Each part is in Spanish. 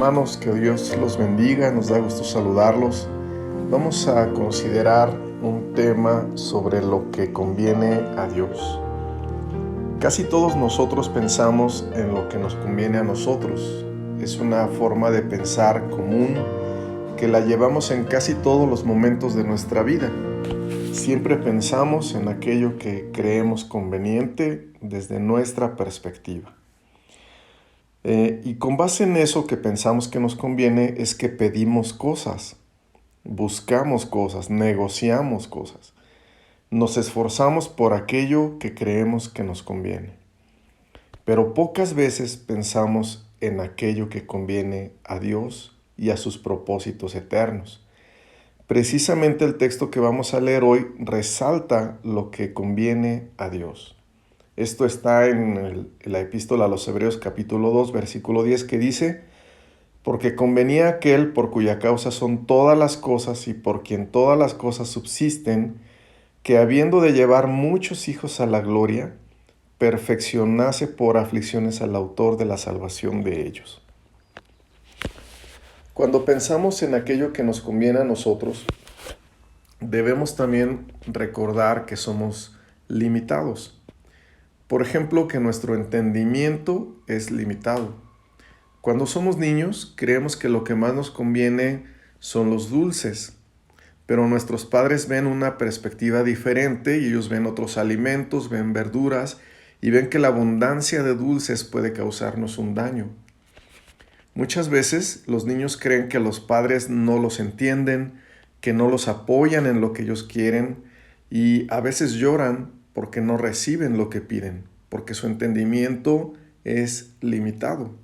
Hermanos, que Dios los bendiga, nos da gusto saludarlos. Vamos a considerar un tema sobre lo que conviene a Dios. Casi todos nosotros pensamos en lo que nos conviene a nosotros. Es una forma de pensar común que la llevamos en casi todos los momentos de nuestra vida. Siempre pensamos en aquello que creemos conveniente desde nuestra perspectiva. Y con base en eso que pensamos que nos conviene es que pedimos cosas, buscamos cosas, negociamos cosas. Nos esforzamos por aquello que creemos que nos conviene. Pero pocas veces pensamos en aquello que conviene a Dios y a sus propósitos eternos. Precisamente el texto que vamos a leer hoy resalta lo que conviene a Dios. Esto está en la epístola a los Hebreos capítulo 2, versículo 10, que dice: porque convenía aquel por cuya causa son todas las cosas y por quien todas las cosas subsisten, que habiendo de llevar muchos hijos a la gloria, perfeccionase por aflicciones al autor de la salvación de ellos. Cuando pensamos en aquello que nos conviene a nosotros, debemos también recordar que somos limitados. Por ejemplo, que nuestro entendimiento es limitado. Cuando somos niños, creemos que lo que más nos conviene son los dulces, pero nuestros padres ven una perspectiva diferente y ellos ven otros alimentos, ven verduras y ven que la abundancia de dulces puede causarnos un daño. Muchas veces los niños creen que los padres no los entienden, que no los apoyan en lo que ellos quieren y a veces lloran porque no reciben lo que piden, porque su entendimiento es limitado.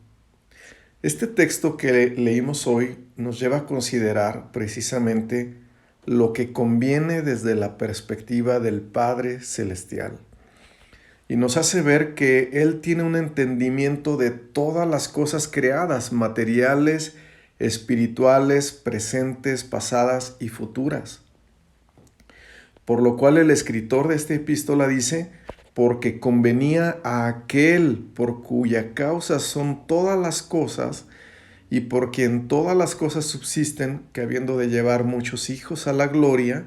Este texto que leímos hoy nos lleva a considerar precisamente lo que conviene desde la perspectiva del Padre Celestial. Y nos hace ver que Él tiene un entendimiento de todas las cosas creadas, materiales, espirituales, presentes, pasadas y futuras. Por lo cual el escritor de esta epístola dice: porque convenía a aquel por cuya causa son todas las cosas y por quien todas las cosas subsisten, que habiendo de llevar muchos hijos a la gloria,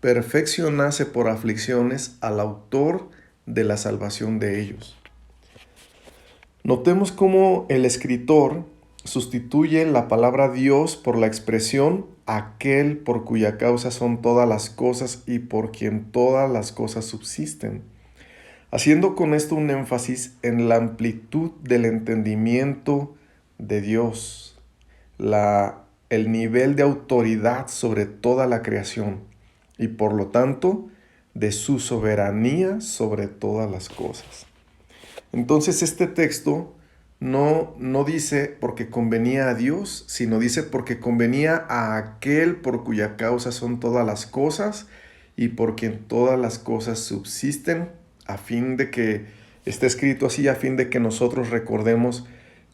perfeccionase por aflicciones al autor de la salvación de ellos. Notemos cómo el escritor sustituye la palabra Dios por la expresión aquel por cuya causa son todas las cosas y por quien todas las cosas subsisten, haciendo con esto un énfasis en la amplitud del entendimiento de Dios, el nivel de autoridad sobre toda la creación y por lo tanto de su soberanía sobre todas las cosas. Entonces este texto no dice porque convenía a Dios, sino dice porque convenía a aquel por cuya causa son todas las cosas y por quien todas las cosas subsisten, a fin de que esté escrito así, a fin de que nosotros recordemos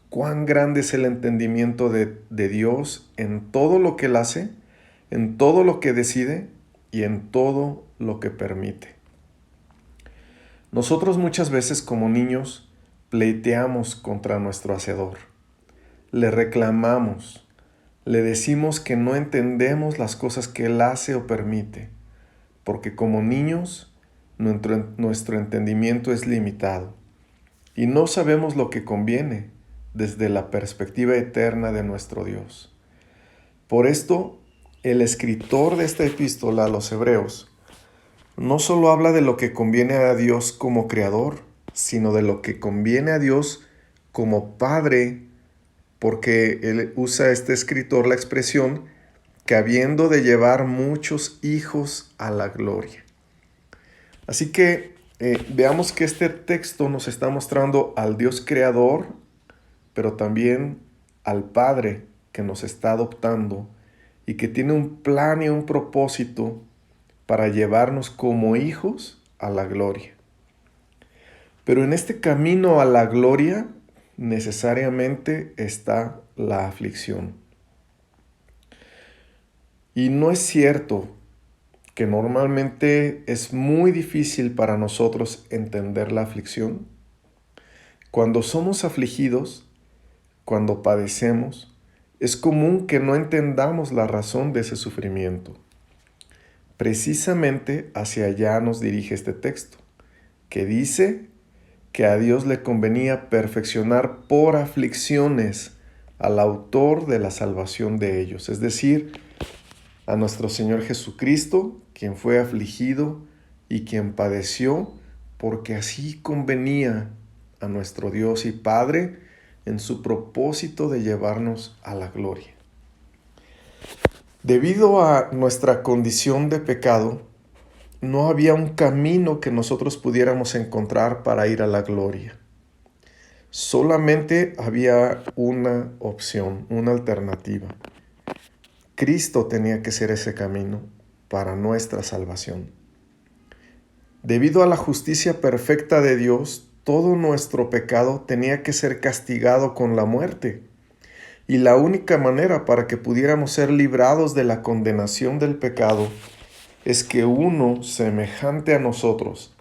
cuán grande es el entendimiento de Dios en todo lo que Él hace, en todo lo que decide y en todo lo que permite. Nosotros muchas veces como niños pleiteamos contra nuestro Hacedor, le reclamamos, le decimos que no entendemos las cosas que Él hace o permite, porque como niños nuestro entendimiento es limitado y no sabemos lo que conviene desde la perspectiva eterna de nuestro Dios. Por esto, el escritor de esta epístola a los Hebreos no solo habla de lo que conviene a Dios como creador, sino de lo que conviene a Dios como Padre, porque él usa este escritor la expresión que habiendo de llevar muchos hijos a la gloria. Así que veamos que este texto nos está mostrando al Dios creador, pero también al Padre que nos está adoptando y que tiene un plan y un propósito para llevarnos como hijos a la gloria. Pero en este camino a la gloria necesariamente está la aflicción. Y no es cierto que normalmente es muy difícil para nosotros entender la aflicción. Cuando somos afligidos, cuando padecemos, es común que no entendamos la razón de ese sufrimiento. Precisamente hacia allá nos dirige este texto, que dice que a Dios le convenía perfeccionar por aflicciones al autor de la salvación de ellos, es decir, a nuestro Señor Jesucristo, quien fue afligido y quien padeció, porque así convenía a nuestro Dios y Padre en su propósito de llevarnos a la gloria. Debido a nuestra condición de pecado, no había un camino que nosotros pudiéramos encontrar para ir a la gloria. Solamente había una opción, una alternativa. Cristo tenía que ser ese camino para nuestra salvación. Debido a la justicia perfecta de Dios, todo nuestro pecado tenía que ser castigado con la muerte. Y la única manera para que pudiéramos ser librados de la condenación del pecado es que uno semejante a nosotros,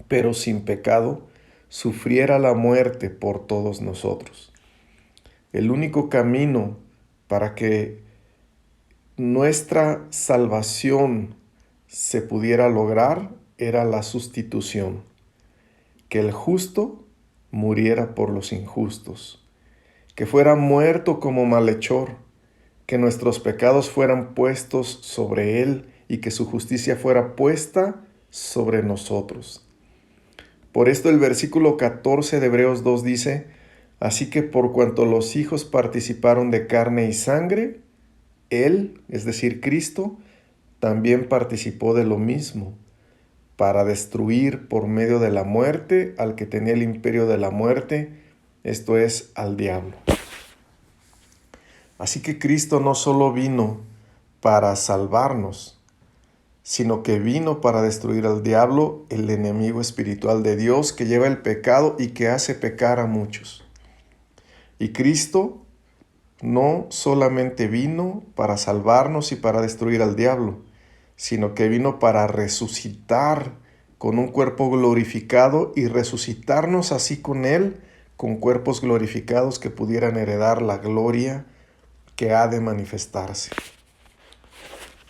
pero sin pecado, sufriera la muerte por todos nosotros. El único camino para que nuestra salvación se pudiera lograr era la sustitución, que el justo muriera por los injustos, que fuera muerto como malhechor, que nuestros pecados fueran puestos sobre él y que su justicia fuera puesta sobre nosotros. Por esto el versículo 14 de Hebreos 2 dice: así que por cuanto los hijos participaron de carne y sangre, él, es decir, Cristo, también participó de lo mismo, para destruir por medio de la muerte al que tenía el imperio de la muerte, esto es, al diablo. Así que Cristo no solo vino para salvarnos, sino que vino para destruir al diablo, el enemigo espiritual de Dios que lleva el pecado y que hace pecar a muchos. Y Cristo no solamente vino para salvarnos y para destruir al diablo, sino que vino para resucitar con un cuerpo glorificado y resucitarnos así con Él, con cuerpos glorificados que pudieran heredar la gloria que ha de manifestarse.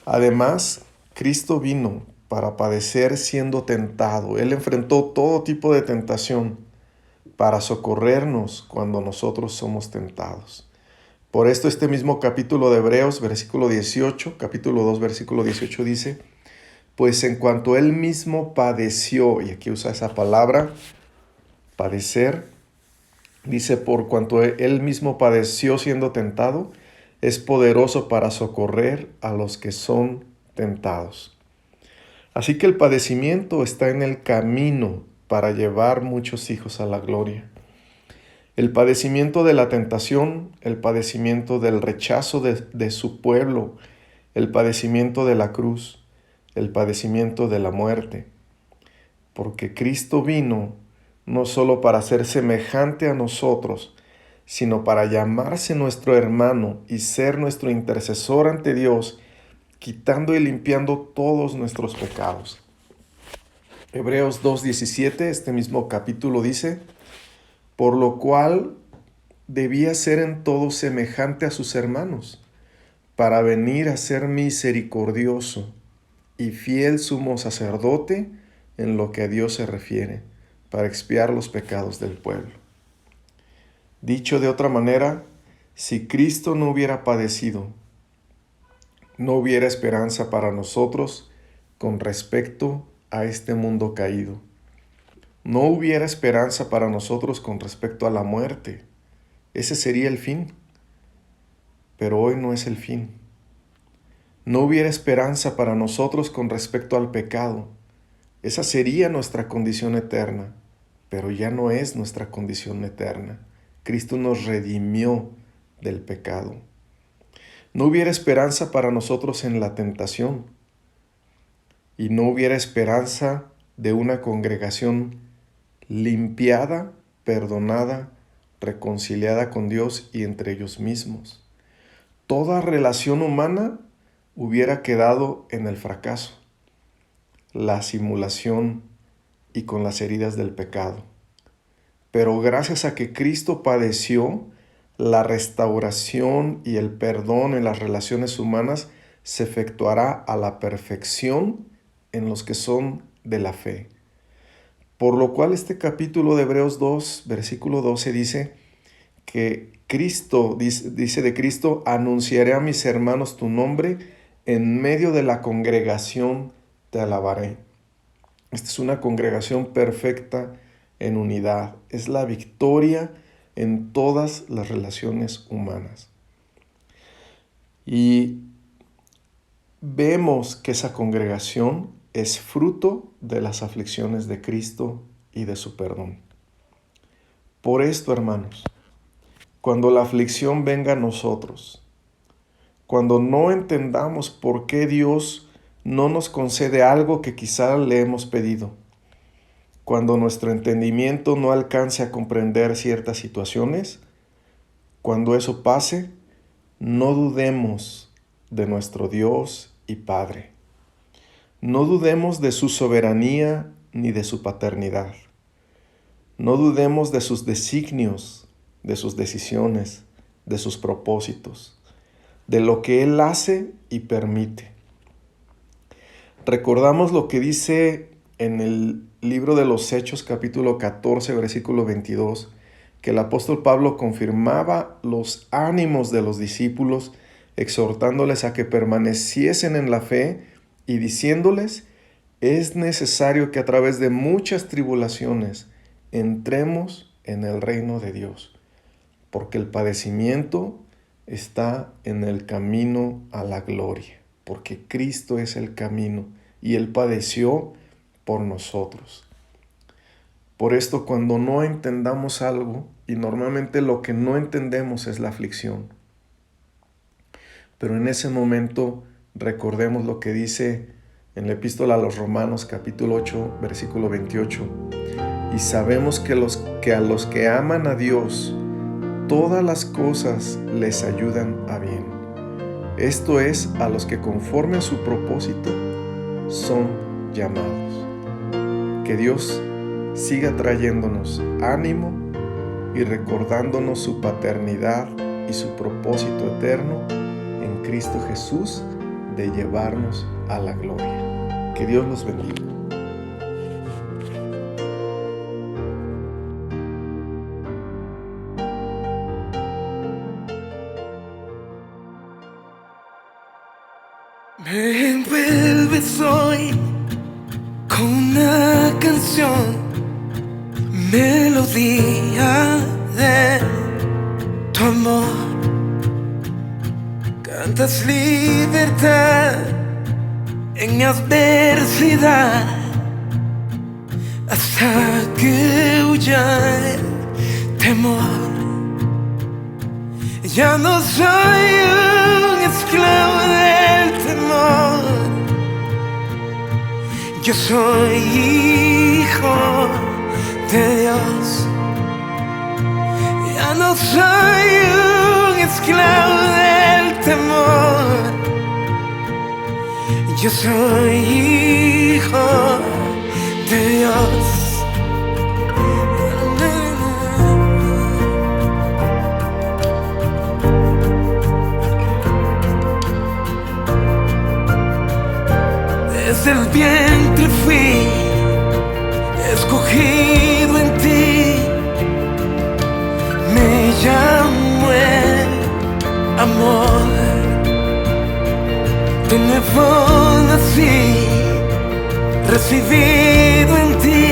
Además, Cristo vino para padecer siendo tentado. Él enfrentó todo tipo de tentación para socorrernos cuando nosotros somos tentados. Por esto este mismo capítulo de Hebreos, versículo 18, capítulo 2, versículo 18 dice: pues en cuanto Él mismo padeció, y aquí usa esa palabra, padecer, dice, por cuanto Él mismo padeció siendo tentado, es poderoso para socorrer a los que son tentados. Así que el padecimiento está en el camino para llevar muchos hijos a la gloria. El padecimiento de la tentación, el padecimiento del rechazo de su pueblo, el padecimiento de la cruz, el padecimiento de la muerte. Porque Cristo vino no solo para ser semejante a nosotros, sino para llamarse nuestro hermano y ser nuestro intercesor ante Dios, quitando y limpiando todos nuestros pecados. Hebreos 2:17, este mismo capítulo dice: por lo cual debía ser en todo semejante a sus hermanos, para venir a ser misericordioso y fiel sumo sacerdote en lo que a Dios se refiere, para expiar los pecados del pueblo. Dicho de otra manera, si Cristo no hubiera padecido, no hubiera esperanza para nosotros con respecto a este mundo caído. No hubiera esperanza para nosotros con respecto a la muerte. Ese sería el fin. Pero hoy no es el fin. No hubiera esperanza para nosotros con respecto al pecado. Esa sería nuestra condición eterna, pero ya no es nuestra condición eterna. Cristo nos redimió del pecado. No hubiera esperanza para nosotros en la tentación, y no hubiera esperanza de una congregación limpiada, perdonada, reconciliada con Dios y entre ellos mismos. Toda relación humana hubiera quedado en el fracaso, la simulación y con las heridas del pecado. Pero gracias a que Cristo padeció, la restauración y el perdón en las relaciones humanas se efectuará a la perfección en los que son de la fe. Por lo cual este capítulo de Hebreos 2, versículo 12 dice que Cristo, dice de Cristo, anunciaré a mis hermanos tu nombre, en medio de la congregación te alabaré. Esta es una congregación perfecta en unidad. Es la victoria en todas las relaciones humanas. Y vemos que esa congregación es fruto de las aflicciones de Cristo y de su perdón. Por esto, hermanos, cuando la aflicción venga a nosotros, cuando no entendamos por qué Dios no nos concede algo que quizá le hemos pedido, cuando nuestro entendimiento no alcance a comprender ciertas situaciones, cuando eso pase, no dudemos de nuestro Dios y Padre. No dudemos de su soberanía ni de su paternidad. No dudemos de sus designios, de sus decisiones, de sus propósitos, de lo que Él hace y permite. Recordamos lo que dice en el libro de los Hechos, capítulo 14, versículo 22, que el apóstol Pablo confirmaba los ánimos de los discípulos, exhortándoles a que permaneciesen en la fe y diciéndoles: es necesario que a través de muchas tribulaciones entremos en el reino de Dios, porque el padecimiento está en el camino a la gloria, porque Cristo es el camino y Él padeció por nosotros. Por esto, cuando no entendamos algo, y normalmente lo que no entendemos es la aflicción, pero en ese momento recordemos lo que dice en la epístola a los Romanos, capítulo 8, versículo 28. Y sabemos que a los que aman a Dios, todas las cosas les ayudan a bien. Esto es, a los que conforme a su propósito son llamados. Que Dios siga trayéndonos ánimo y recordándonos su paternidad y su propósito eterno en Cristo Jesús de llevarnos a la gloria. Que Dios los bendiga. Me envuelves hoy con una canción, melodía de tu amor. Cantas libertad en mi adversidad, hasta que huya el temor. Ya no soy un esclavo del temor, yo soy hijo de Dios. Ya no soy un esclavo del temor, yo soy hijo de Dios. Desde el vientre fui escogido en ti, me llamo el amor. De nuevo nací, recibido en ti,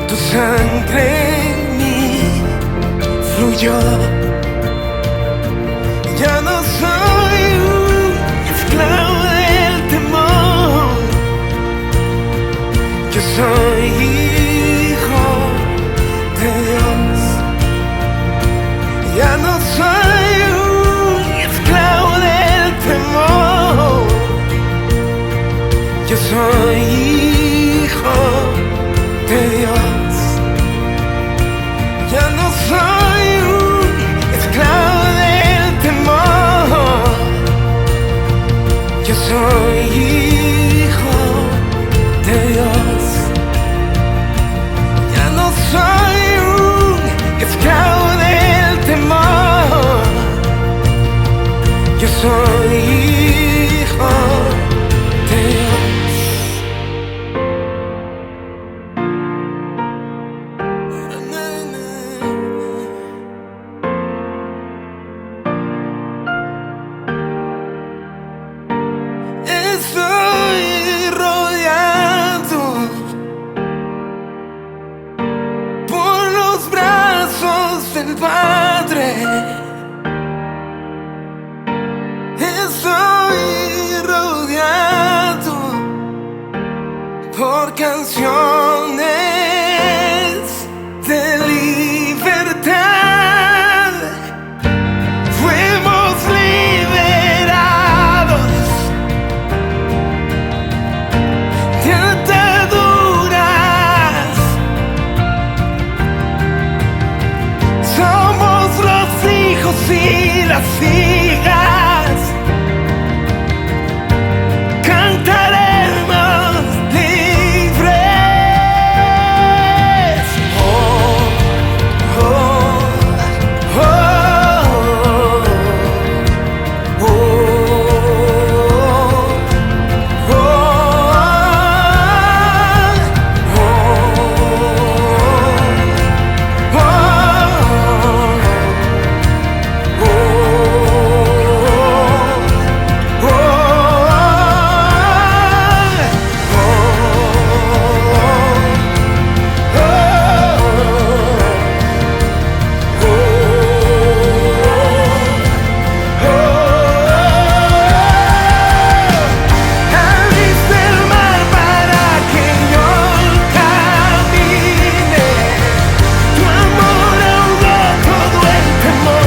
tu sangre en mí fluyó. Ya no soy un esclavo del temor, yo soy hijo de Dios. Ya no soy un esclavo del temor, yo soy hijo de Dios. Ya no soy un esclavo del temor, yo soy hijo de Dios. Ya no soy un esclavo del temor, soy hijo de Dios. Estoy rodeado por los brazos del Padre. Estoy rodeado por canciones de libertad. Fuimos liberados de ataduras. Somos los hijos y las hijas. Cantaremos libres. Oh, oh, oh, oh, oh, abriste el mar para que yo camine. Tu amor ahogó todo el temor.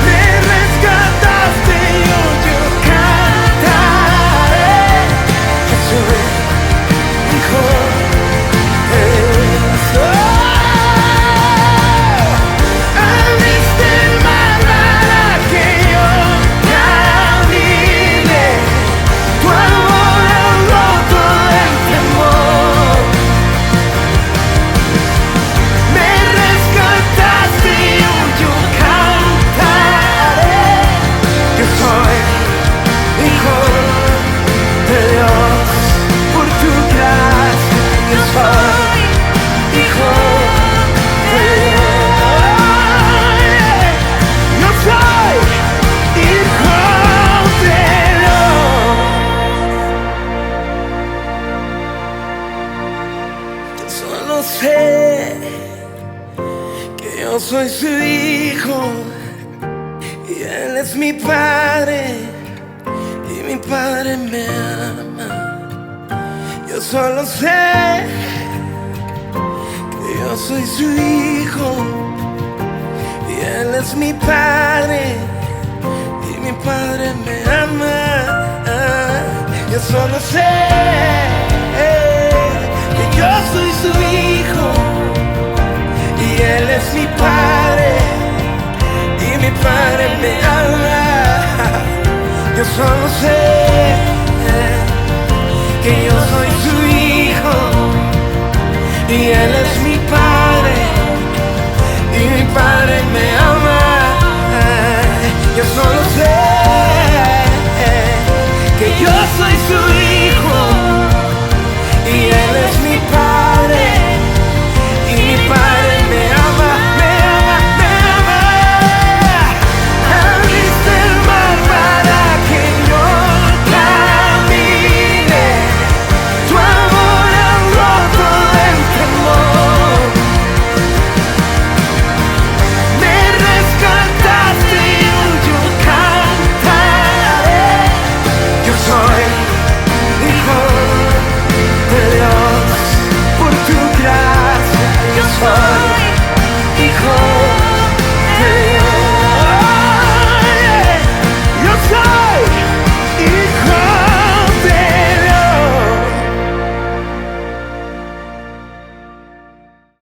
Me rescataste y hoy yo cantaré. Yo soy hijo de Dios. Abriste el mar para que yo camine. Tu amor ahogó todo el temor. Me rescataste y hoy yo cantaré. Yo soy hijo de Dios por tu gracia. Yo soy hijo de Dios. Yo soy hijo de Dios. Yo solo sé que yo soy su hijo y él es mi padre y mi padre me ama. Yo solo sé que yo soy su hijo y él es mi padre y mi padre me ama. Yo solo sé que yo soy su hijo y él es mi padre y mi padre me ama. Yo solo sé que yo soy su hijo y él es mi padre y mi padre me ama. Yo solo sé que yo soy su hijo